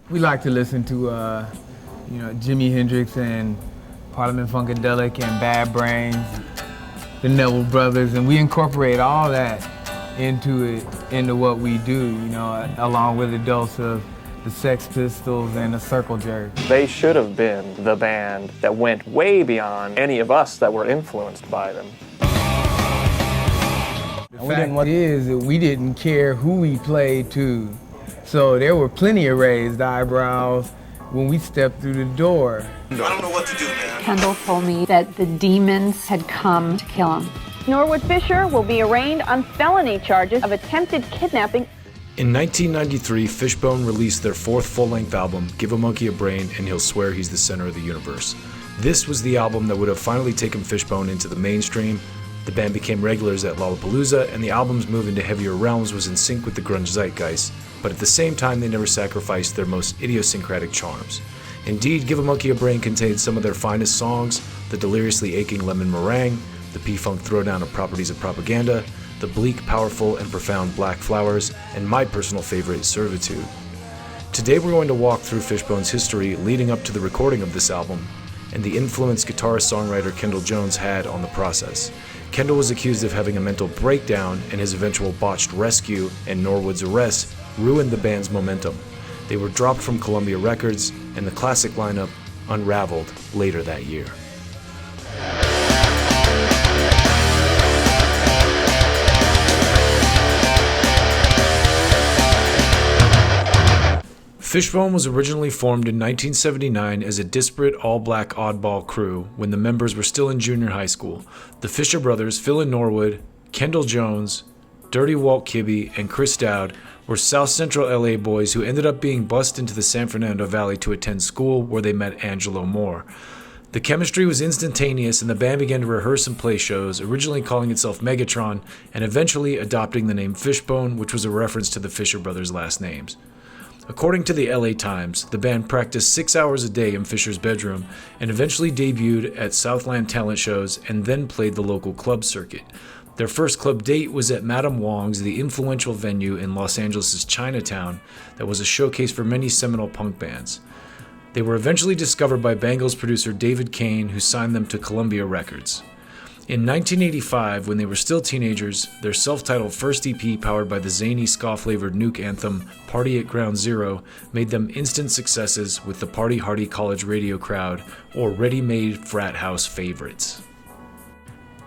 We like to listen to, Jimi Hendrix and Parliament Funkadelic and Bad Brains, the Neville Brothers, and we incorporate all that into what we do, along with a dose of the Sex Pistols and the Circle Jerk. They should have been the band that went way beyond any of us that were influenced by them. The fact is that we didn't care who we played to, so there were plenty of raised eyebrows when we stepped through the door. I don't know what to do, man. Kendall told me that the demons had come to kill him. Norwood Fisher will be arraigned on felony charges of attempted kidnapping. In 1993, Fishbone released their fourth full-length album, Give a Monkey a Brain and He'll Swear He's the Center of the Universe. This was the album that would have finally taken Fishbone into the mainstream. The band became regulars at Lollapalooza, and the album's move into heavier realms was in sync with the grunge zeitgeist, but at the same time they never sacrificed their most idiosyncratic charms. Indeed, Give a Monkey a Brain contained some of their finest songs, the deliriously aching Lemon Meringue, the P-Funk throwdown of Properties of Propaganda, the bleak, powerful, and profound Black Flowers, and my personal favorite, Servitude. Today we're going to walk through Fishbone's history leading up to the recording of this album, and the influence guitarist-songwriter Kendall Jones had on the process. Kendall was accused of having a mental breakdown, and his eventual botched rescue and Norwood's arrest ruined the band's momentum. They were dropped from Columbia Records, and the classic lineup unraveled later that year. Fishbone was originally formed in 1979 as a disparate all-black oddball crew when the members were still in junior high school. The Fisher brothers, Phil and Norwood, Kendall Jones, Dirty Walt Kibbe, and Chris Dowd were South Central LA boys who ended up being bused into the San Fernando Valley to attend school where they met Angelo Moore. The chemistry was instantaneous and the band began to rehearse and play shows, originally calling itself Megatron and eventually adopting the name Fishbone, which was a reference to the Fisher brothers' last names. According to the LA Times, the band practiced 6 hours a day in Fisher's bedroom and eventually debuted at Southland talent shows and then played the local club circuit. Their first club date was at Madame Wong's, the influential venue in Los Angeles' Chinatown that was a showcase for many seminal punk bands. They were eventually discovered by Bangles producer David Kane, who signed them to Columbia Records. In 1985, when they were still teenagers, their self-titled first EP, powered by the zany ska-flavored nuke anthem Party at Ground Zero, made them instant successes with the party-hardy college radio crowd or ready-made frat house favorites.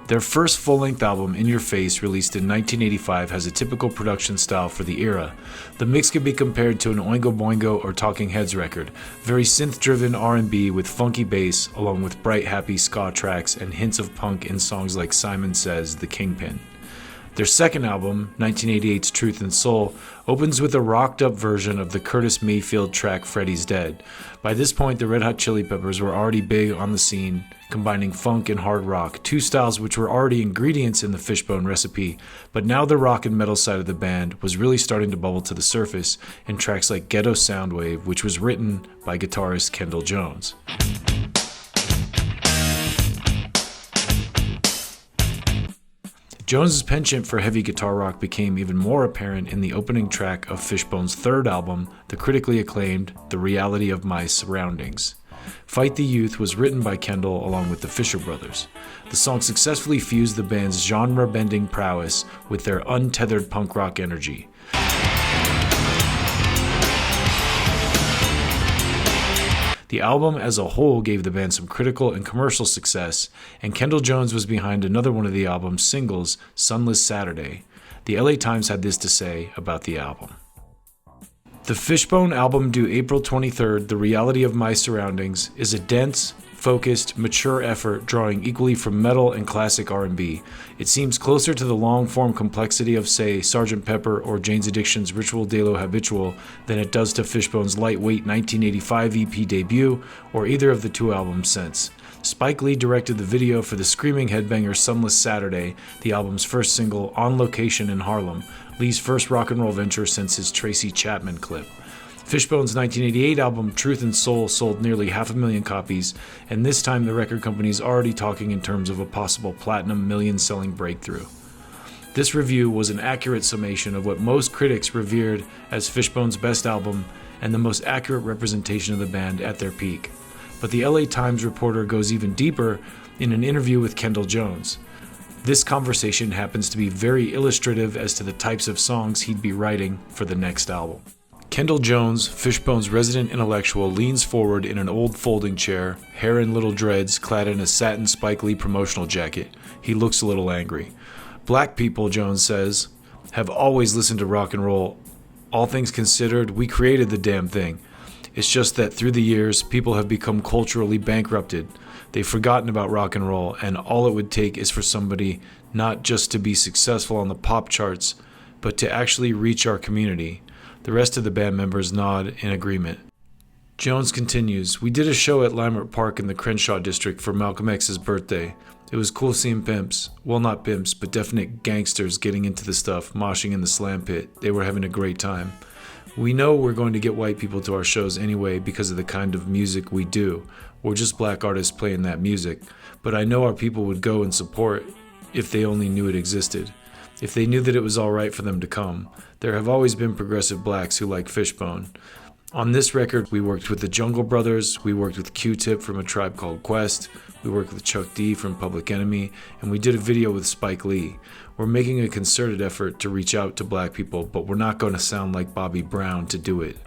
Their first full-length album, In Your Face, released in 1985, has a typical production style for the era. The mix can be compared to an Oingo Boingo or Talking Heads record, very synth-driven R&B with funky bass, along with bright, happy ska tracks and hints of punk in songs like Simon Says, The Kingpin. Their second album, 1988's Truth and Soul, opens with a rocked-up version of the Curtis Mayfield track Freddy's Dead. By this point, the Red Hot Chili Peppers were already big on the scene, combining funk and hard rock, two styles which were already ingredients in the Fishbone recipe, but now the rock and metal side of the band was really starting to bubble to the surface in tracks like Ghetto Soundwave, which was written by guitarist Kendall Jones. Jones's penchant for heavy guitar rock became even more apparent in the opening track of Fishbone's third album, the critically acclaimed The Reality of My Surroundings. Fight the Youth was written by Kendall along with the Fisher brothers. The song successfully fused the band's genre-bending prowess with their untethered punk rock energy. The album as a whole gave the band some critical and commercial success, and Kendall Jones was behind another one of the album's singles, Sunless Saturday. The LA Times had this to say about the album. The Fishbone album due April 23rd, The Reality of My Surroundings, is a dense, focused, mature effort drawing equally from metal and classic R&B. It seems closer to the long-form complexity of, say, Sgt. Pepper or Jane's Addiction's Ritual de lo Habitual than it does to Fishbone's lightweight 1985 EP debut or either of the two albums since. Spike Lee directed the video for the screaming headbanger Sunless Saturday, the album's first single, on location in Harlem, Lee's first rock and roll venture since his Tracy Chapman clip. Fishbone's 1988 album Truth and Soul sold nearly 500,000 copies, and this time the record company is already talking in terms of a possible platinum million-selling breakthrough. This review was an accurate summation of what most critics revered as Fishbone's best album and the most accurate representation of the band at their peak. But the LA Times reporter goes even deeper in an interview with Kendall Jones. This conversation happens to be very illustrative as to the types of songs he'd be writing for the next album. Kendall Jones, Fishbone's resident intellectual, leans forward in an old folding chair, hair in little dreads, clad in a satin Spike Lee promotional jacket. He looks a little angry. Black people, Jones says, have always listened to rock and roll. All things considered, we created the damn thing. It's just that through the years, people have become culturally bankrupted. They've forgotten about rock and roll, and all it would take is for somebody not just to be successful on the pop charts, but to actually reach our community. The rest of the band members nod in agreement. Jones continues, we did a show at Limerick Park in the Crenshaw district for Malcolm X's birthday. It was cool seeing pimps. Well, not pimps, but definite gangsters getting into the stuff, moshing in the slam pit. They were having a great time. We know we're going to get white people to our shows anyway because of the kind of music we do. We're just black artists playing that music. But I know our people would go and support if they only knew it existed. If they knew that it was all right for them to come. There have always been progressive blacks who like Fishbone. On this record, we worked with the Jungle Brothers, we worked with Q-Tip from A Tribe Called Quest, we worked with Chuck D from Public Enemy, and we did a video with Spike Lee. We're making a concerted effort to reach out to black people, but we're not going to sound like Bobby Brown to do it.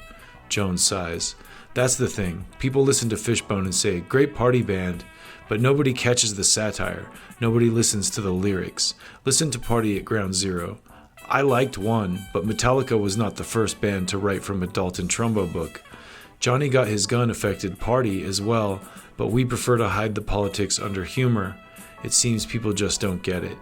Jones sighs. That's the thing. People listen to Fishbone and say, great party band, but nobody catches the satire. Nobody listens to the lyrics. Listen to Party at Ground Zero. I liked one, but Metallica was not the first band to write from a Dalton Trumbo book. Johnny Got His Gun affected Party as well, but we prefer to hide the politics under humor. It seems people just don't get it.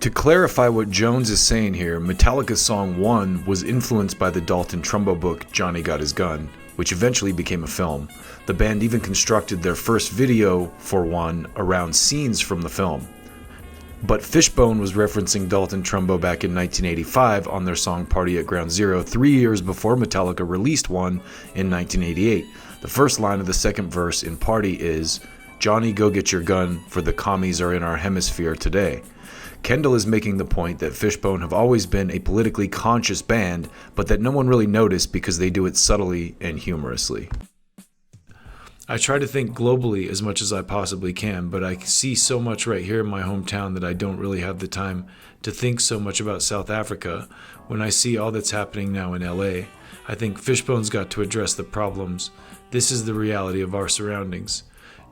To clarify what Jones is saying here, Metallica's song One was influenced by the Dalton Trumbo book Johnny Got His Gun, which eventually became a film. The band even constructed their first video for One around scenes from the film. But Fishbone was referencing Dalton Trumbo back in 1985 on their song Party at Ground Zero, 3 years before Metallica released One in 1988. The first line of the second verse in Party is, Johnny, go get your gun, for the commies are in our hemisphere today. Kendall is making the point that Fishbone have always been a politically conscious band, but that no one really noticed because they do it subtly and humorously. I try to think globally as much as I possibly can, but I see so much right here in my hometown that I don't really have the time to think so much about South Africa when I see all that's happening now in LA. I think Fishbone's got to address the problems. This is the reality of our surroundings.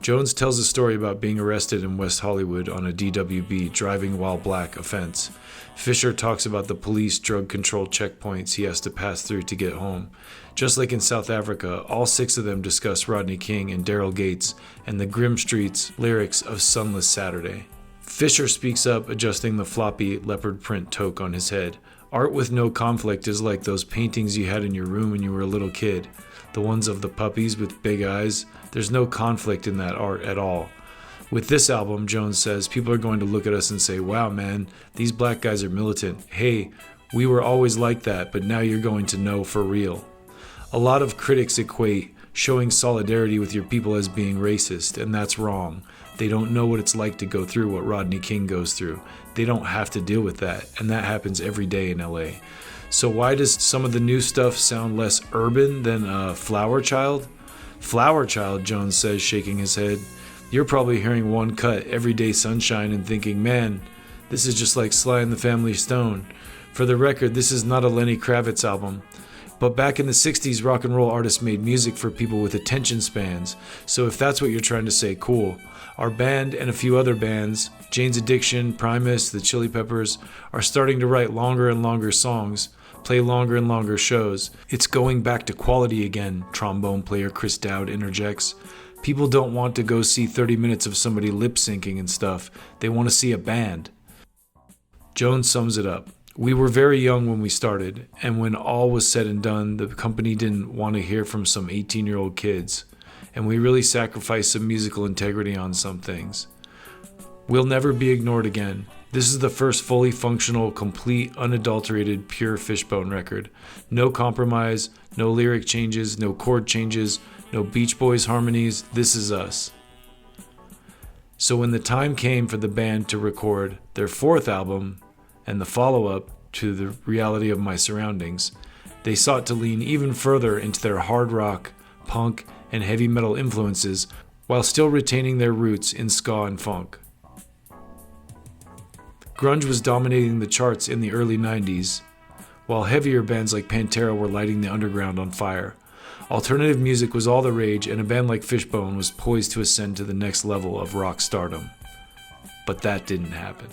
Jones tells a story about being arrested in West Hollywood on a DWB driving while black offense. Fisher talks about the police drug control checkpoints he has to pass through to get home. Just like in South Africa, all 6 of them discuss Rodney King and Daryl Gates and the grim streets lyrics of Sunless Saturday. Fisher speaks up, adjusting the floppy leopard print toque on his head. Art with no conflict is like those paintings you had in your room when you were a little kid. The ones of the puppies with big eyes. There's no conflict in that art at all. With this album, Jones says, people are going to look at us and say, wow, man, these black guys are militant. Hey, we were always like that, but now you're going to know for real. A lot of critics equate showing solidarity with your people as being racist, and that's wrong. They don't know what it's like to go through what Rodney King goes through. They don't have to deal with that, and that happens every day in LA. So why does some of the new stuff sound less urban than Flower Child? Flower Child, Jones says, shaking his head. You're probably hearing One Cut, Everyday Sunshine, and thinking, man, this is just like Sly and the Family Stone. For the record, this is not a Lenny Kravitz album. But back in the 60s, rock and roll artists made music for people with attention spans. So if that's what you're trying to say, cool. Our band and a few other bands, Jane's Addiction, Primus, the Chili Peppers, are starting to write longer and longer songs, play longer and longer shows. It's going back to quality again, trombone player Chris Dowd interjects. People don't want to go see 30 minutes of somebody lip syncing and stuff. They want to see a band. Jones sums it up. We were very young when we started, and when all was said and done, the company didn't want to hear from some 18-year-old kids, and we really sacrificed some musical integrity on some things. We'll never be ignored again. This is the first fully functional, complete, unadulterated, pure Fishbone record. No compromise, no lyric changes, no chord changes, no Beach Boys harmonies. This is us. So when the time came for the band to record their 4th album and the follow-up to The Reality of My Surroundings, they sought to lean even further into their hard rock, punk, and heavy metal influences while still retaining their roots in ska and funk. Grunge was dominating the charts in the early 90s, while heavier bands like Pantera were lighting the underground on fire. Alternative music was all the rage, and a band like Fishbone was poised to ascend to the next level of rock stardom. But that didn't happen.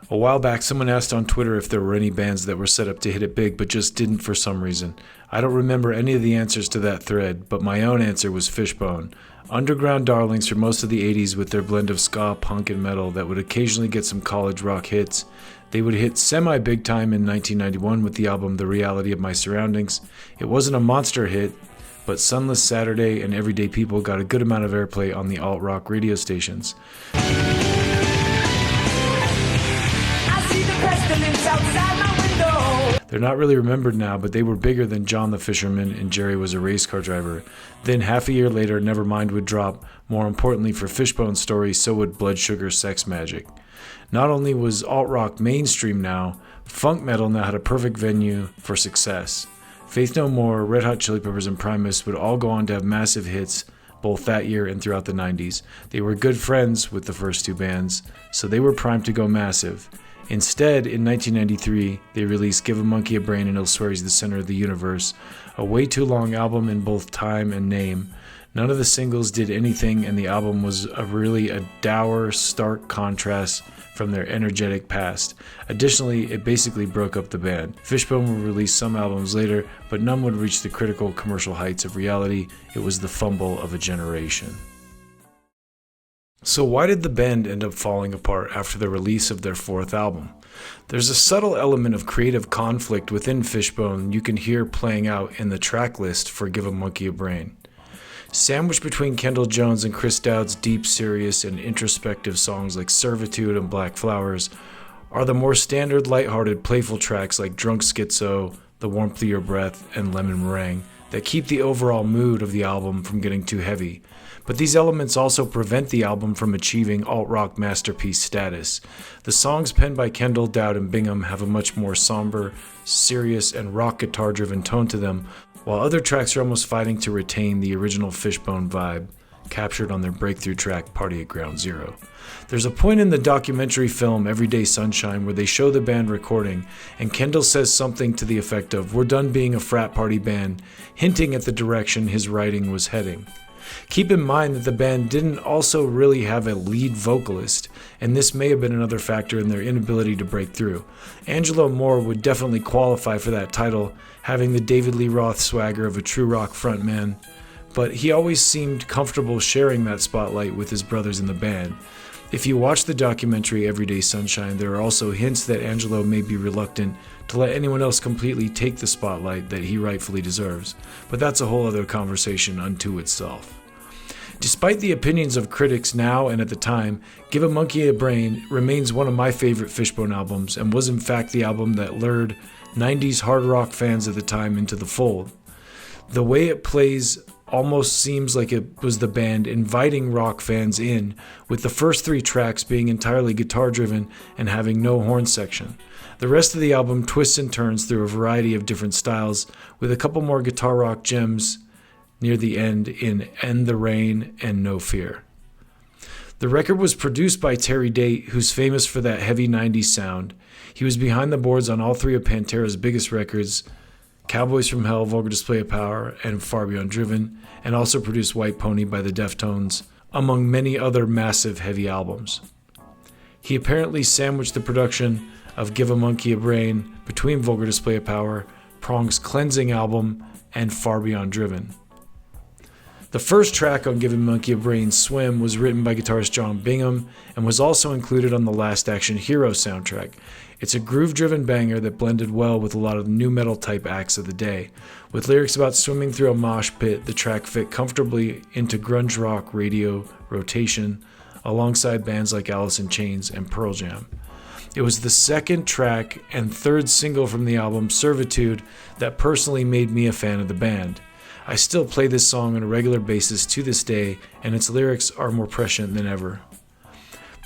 A while back, someone asked on Twitter if there were any bands that were set up to hit it big but just didn't for some reason. I don't remember any of the answers to that thread, but my own answer was Fishbone. Underground darlings for most of the 80s with their blend of ska, punk, and metal that would occasionally get some college rock hits. They would hit semi-big time in 1991 with the album The Reality of My Surroundings. It wasn't a monster hit, but Sunless Saturday and Everyday People got a good amount of airplay on the alt-rock radio stations. They're not really remembered now, but they were bigger than John the Fisherman and Jerry Was a Race Car Driver. Then half a year later, Nevermind would drop. More importantly for Fishbone's story, so would Blood Sugar Sex Magic. Not only was alt-rock mainstream now, funk metal now had a perfect venue for success. Faith No More, Red Hot Chili Peppers, and Primus would all go on to have massive hits both that year and throughout the 90s. They were good friends with the first two bands, so they were primed to go massive. Instead, in 1993, they released Give a Monkey a Brain and He'll Swear He's the Center of the Universe, a way too long album in both time and name. None of the singles did anything, and the album was really a dour, stark contrast from their energetic past. Additionally, it basically broke up the band. Fishbone would release some albums later, but none would reach the critical commercial heights of Reality. It was the fumble of a generation. So why did the band end up falling apart after the release of their fourth album? There's a subtle element of creative conflict within Fishbone you can hear playing out in the track list for Give a Monkey a Brain. Sandwiched between Kendall Jones and Chris Dowd's deep, serious, and introspective songs like Servitude and Black Flowers are the more standard, lighthearted, playful tracks like Drunk Schizo, The Warmth of Your Breath, and Lemon Meringue that keep the overall mood of the album from getting too heavy. But these elements also prevent the album from achieving alt-rock masterpiece status. The songs penned by Kendall, Dowd, and Bingham have a much more somber, serious, and rock guitar-driven tone to them, while other tracks are almost fighting to retain the original Fishbone vibe, captured on their breakthrough track Party at Ground Zero. There's a point in the documentary film Everyday Sunshine where they show the band recording, and Kendall says something to the effect of, "We're done being a frat party band," hinting at the direction his writing was heading. Keep in mind that the band didn't also really have a lead vocalist, and this may have been another factor in their inability to break through. Angelo Moore would definitely qualify for that title, having the David Lee Roth swagger of a true rock frontman, but he always seemed comfortable sharing that spotlight with his brothers in the band. If you watch the documentary Everyday Sunshine, there are also hints that Angelo may be reluctant to let anyone else completely take the spotlight that he rightfully deserves, but that's a whole other conversation unto itself. Despite the opinions of critics now and at the time, Give a Monkey a Brain remains one of my favorite Fishbone albums and was in fact the album that lured 90s hard rock fans at the time into the fold. The way it plays almost seems like it was the band inviting rock fans in, with the first three tracks being entirely guitar-driven and having no horn section. The rest of the album twists and turns through a variety of different styles, with a couple more guitar rock gems near the end in End the Rain and No Fear. The record was produced by Terry Date, who's famous for that heavy 90s sound. He was behind the boards on all three of Pantera's biggest records, Cowboys from Hell, Vulgar Display of Power, and Far Beyond Driven, and also produced White Pony by the Deftones, among many other massive heavy albums. He apparently sandwiched the production of Give a Monkey a Brain between Vulgar Display of Power, Prong's Cleansing album, and Far Beyond Driven. The first track on Give a Monkey a Brain, Swim, was written by guitarist John Bingham and was also included on the Last Action Hero soundtrack. It's a groove-driven banger that blended well with a lot of nu metal type acts of the day. With lyrics about swimming through a mosh pit, the track fit comfortably into grunge rock radio rotation alongside bands like Alice in Chains and Pearl Jam. It was the second track and third single from the album, Servitude, that personally made me a fan of the band. I still play this song on a regular basis to this day, and its lyrics are more prescient than ever.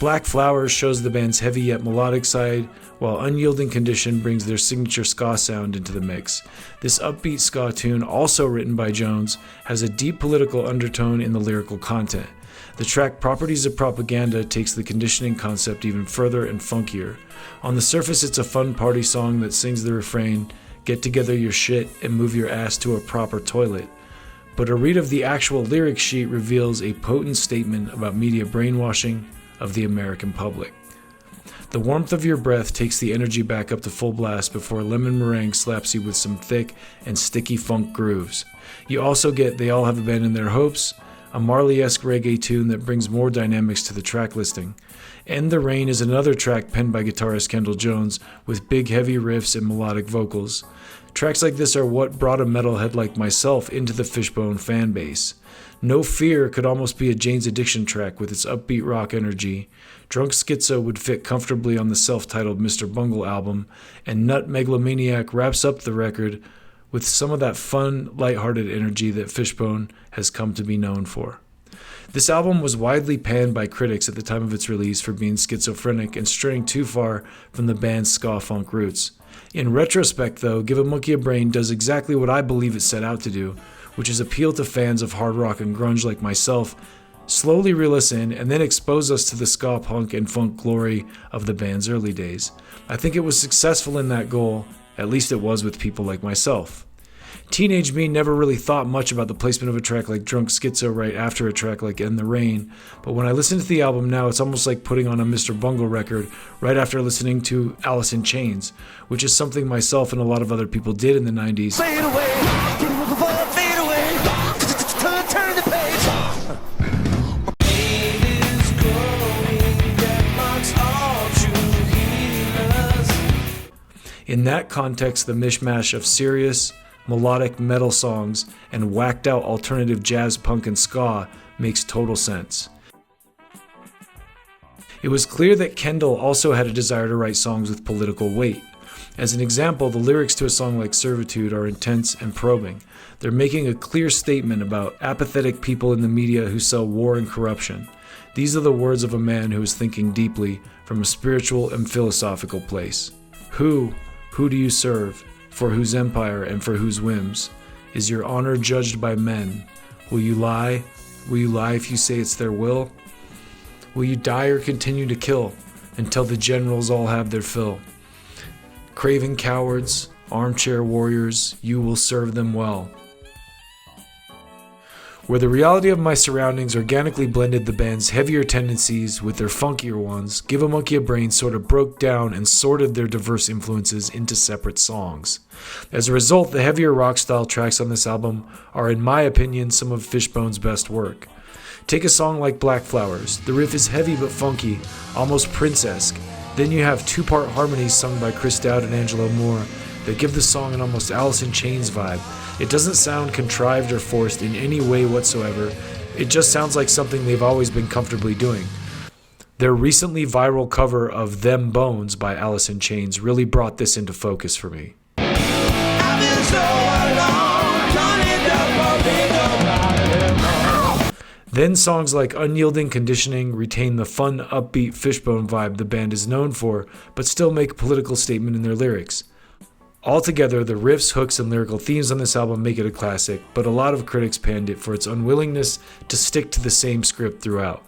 Black Flowers shows the band's heavy yet melodic side, while Unyielding Condition brings their signature ska sound into the mix. This upbeat ska tune, also written by Jones, has a deep political undertone in the lyrical content. The track Properties of Propaganda takes the conditioning concept even further and funkier. On the surface, it's a fun party song that sings the refrain, "Get together your shit and move your ass to a proper toilet." But a read of the actual lyric sheet reveals a potent statement about media brainwashing of the American public. The Warmth of Your Breath takes the energy back up to full blast before Lemon Meringue slaps you with some thick and sticky funk grooves. You also get They All Have Abandoned Their Hopes, a Marley-esque reggae tune that brings more dynamics to the track listing. End the Rain is another track penned by guitarist Kendall Jones with big heavy riffs and melodic vocals. Tracks like this are what brought a metalhead like myself into the Fishbone fan base. No Fear could almost be a Jane's Addiction track with its upbeat rock energy. Drunk Schizo would fit comfortably on the self-titled Mr. Bungle album, and Nut Megalomaniac wraps up the record with some of that fun, lighthearted energy that Fishbone has come to be known for. This album was widely panned by critics at the time of its release for being schizophrenic and straying too far from the band's ska-funk roots. In retrospect, though, Give a Monkey a Brain does exactly what I believe it set out to do, which is appeal to fans of hard rock and grunge like myself, slowly reel us in, and then expose us to the ska punk and funk glory of the band's early days. I think it was successful in that goal, at least it was with people like myself. Teenage me never really thought much about the placement of a track like Drunk Schizo right after a track like End the Rain, but when I listen to the album now, it's almost like putting on a Mr. Bungle record right after listening to Alice in Chains, which is something myself and a lot of other people did in the 90s. Fade away, fade away, turn the page. In that context, the mishmash of serious, melodic metal songs and whacked out alternative jazz, punk, and ska makes total sense. It was clear that Kendall also had a desire to write songs with political weight. As an example, the lyrics to a song like Servitude are intense and probing. They're making a clear statement about apathetic people in the media who sell war and corruption. These are the words of a man who is thinking deeply from a spiritual and philosophical place. Who do you serve? For whose empire and for whose whims? Is your honor judged by men? Will you lie? Will you lie if you say it's their will? Will you die or continue to kill until the generals all have their fill? Craven cowards, armchair warriors, you will serve them well. Where the reality of my surroundings organically blended the band's heavier tendencies with their funkier ones, Give a Monkey a Brain sort of broke down and sorted their diverse influences into separate songs. As a result, the heavier rock-style tracks on this album are, in my opinion, some of Fishbone's best work. Take a song like Black Flowers. The riff is heavy but funky, almost Prince-esque. Then you have two-part harmonies sung by Chris Dowd and Angelo Moore that give the song an almost Alice in Chains vibe. It doesn't sound contrived or forced in any way whatsoever. It just sounds like something they've always been comfortably doing. Their recently viral cover of Them Bones by Alice in Chains really brought this into focus for me. Then songs like Unyielding Conditioning retain the fun, upbeat Fishbone vibe the band is known for, but still make a political statement in their lyrics. Altogether, the riffs, hooks, and lyrical themes on this album make it a classic, but a lot of critics panned it for its unwillingness to stick to the same script throughout.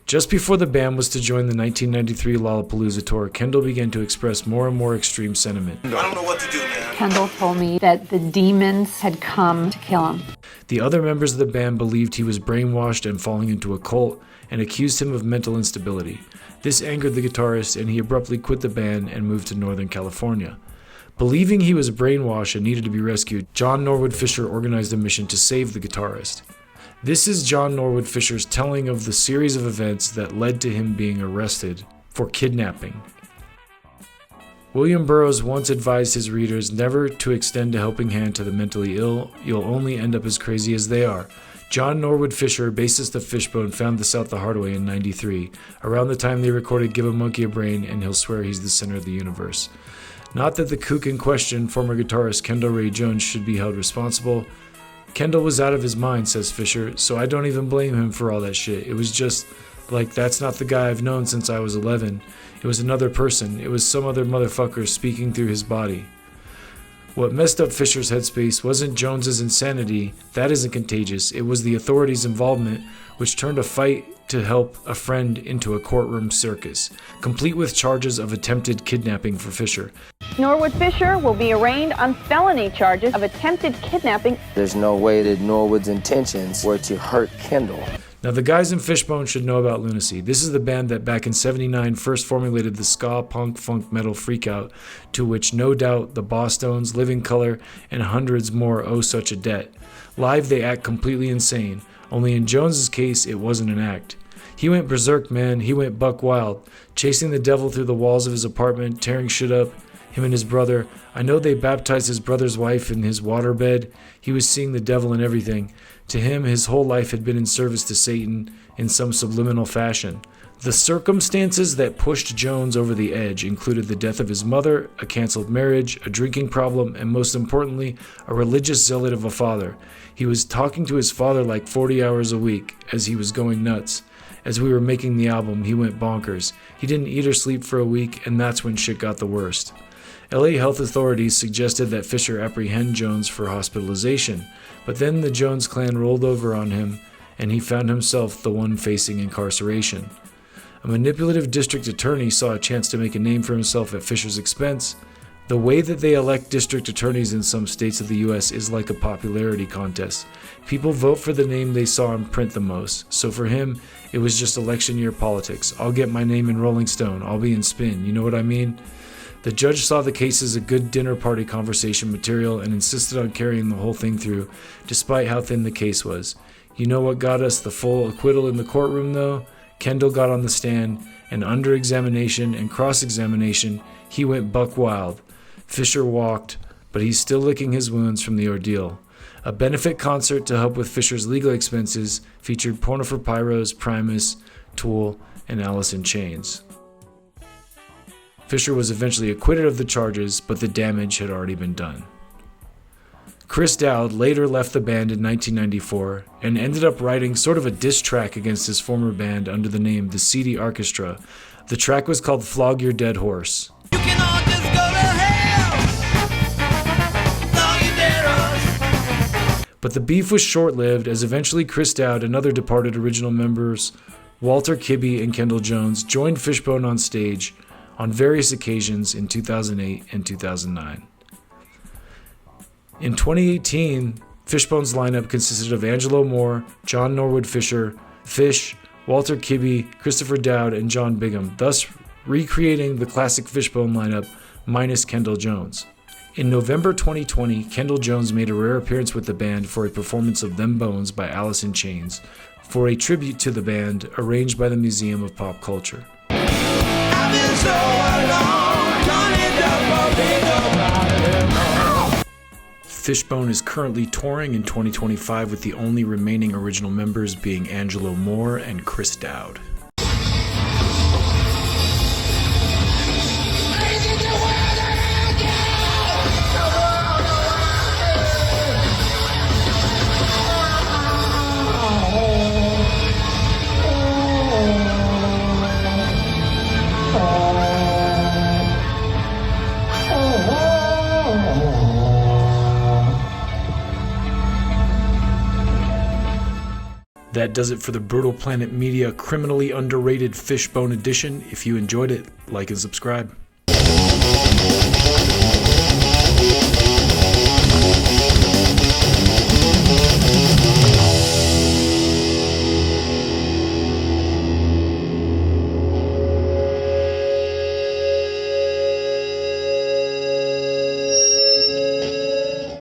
Just before the band was to join the 1993 Lollapalooza tour, Kendall began to express more and more extreme sentiment. I don't know what to do, man. Kendall told me that the demons had come to kill him. The other members of the band believed he was brainwashed and falling into a cult, and accused him of mental instability. This angered the guitarist, and he abruptly quit the band and moved to Northern California. Believing he was brainwashed and needed to be rescued, John Norwood Fisher organized a mission to save the guitarist. This is John Norwood Fisher's telling of the series of events that led to him being arrested for kidnapping. William Burroughs once advised his readers never to extend a helping hand to the mentally ill. You'll only end up as crazy as they are. John Norwood Fisher, bassist of Fishbone, found this out the hard way in '93, around the time they recorded Give a Monkey a Brain, and he'll swear he's the center of the universe. Not that the kook in question, former guitarist Kendall Ray Jones, should be held responsible. Kendall was out of his mind, says Fisher, so I don't even blame him for all that shit. It was just like that's not the guy I've known since I was 11. It was another person. It was some other motherfucker speaking through his body. What messed up Fisher's headspace wasn't Jones's insanity, that isn't contagious. It was the authorities' involvement, which turned a fight to help a friend into a courtroom circus, complete with charges of attempted kidnapping for Fisher. Norwood Fisher will be arraigned on felony charges of attempted kidnapping. There's no way that Norwood's intentions were to hurt Kendall. Now, the guys in Fishbone should know about Lunacy. This is the band that back in '79 first formulated the ska, punk, funk, metal freakout, to which no doubt the Bosstones, Living Colour, and hundreds more owe such a debt. Live, they act completely insane. Only in Jones's case, it wasn't an act. He went berserk, man. He went buck wild, chasing the devil through the walls of his apartment, tearing shit up. Him and his brother. I know they baptized his brother's wife in his waterbed. He was seeing the devil in everything. To him, his whole life had been in service to Satan in some subliminal fashion. The circumstances that pushed Jones over the edge included the death of his mother, a canceled marriage, a drinking problem, and most importantly, a religious zealot of a father. He was talking to his father like 40 hours a week as he was going nuts. As we were making the album, he went bonkers. He didn't eat or sleep for a week, and that's when shit got the worst. LA health authorities suggested that Fisher apprehend Jones for hospitalization, but then the Jones clan rolled over on him, and he found himself the one facing incarceration. A manipulative district attorney saw a chance to make a name for himself at Fisher's expense. The way that they elect district attorneys in some states of the US is like a popularity contest. People vote for the name they saw in print the most, so for him, it was just election year politics. I'll get my name in Rolling Stone, I'll be in Spin, you know what I mean? The judge saw the case as a good dinner party conversation material and insisted on carrying the whole thing through, despite how thin the case was. You know what got us the full acquittal in the courtroom, though? Kendall got on the stand, and under examination and cross-examination, he went buck wild. Fisher walked, but he's still licking his wounds from the ordeal. A benefit concert to help with Fisher's legal expenses featured Porno for Pyros, Primus, Tool, and Alice in Chains. Fisher was eventually acquitted of the charges, but the damage had already been done. Chris Dowd later left the band in 1994 and ended up writing sort of a diss track against his former band under the name The Seedy Orchestra. The track was called Flog Your Dead Horse. You can all just go to hell. Flog your dead horse. But the beef was short-lived as eventually Chris Dowd and other departed original members, Walter Kibbe and Kendall Jones, joined Fishbone on stage on various occasions in 2008 and 2009. In 2018, Fishbone's lineup consisted of Angelo Moore, John Norwood Fisher, Fish, Walter Kibbe, Christopher Dowd, and John Bigham, thus recreating the classic Fishbone lineup minus Kendall Jones. In November 2020, Kendall Jones made a rare appearance with the band for a performance of Them Bones by Alice in Chains, for a tribute to the band arranged by the Museum of Pop Culture. I've been so alone, turning up a big old Fishbone is currently touring in 2025 with the only remaining original members being Angelo Moore and Chris Dowd. That does it for the Brutal Planet Media criminally underrated Fishbone edition. If you enjoyed it, like and subscribe.